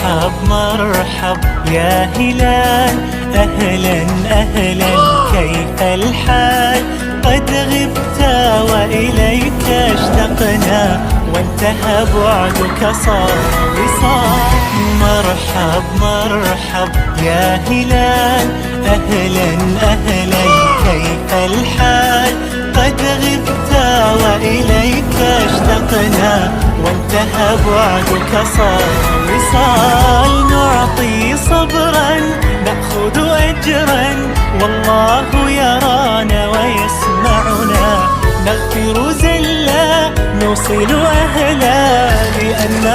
مرحب مرحب يا هلال، أهلا أهلا كيف الحال؟ قد غبت وإليك اشتقنا، وانتهى بعدك صار وصال. مرحب مرحب يا هلال، أهلا أهلا كيف الحال؟ قد غبت وإليك اشتقنا، وانتهى بعدك صار وصال. نعطي صبرا نأخذ أجرا، والله يرانا ويسمعنا. نغفر زلا نوصل أهلا، لأن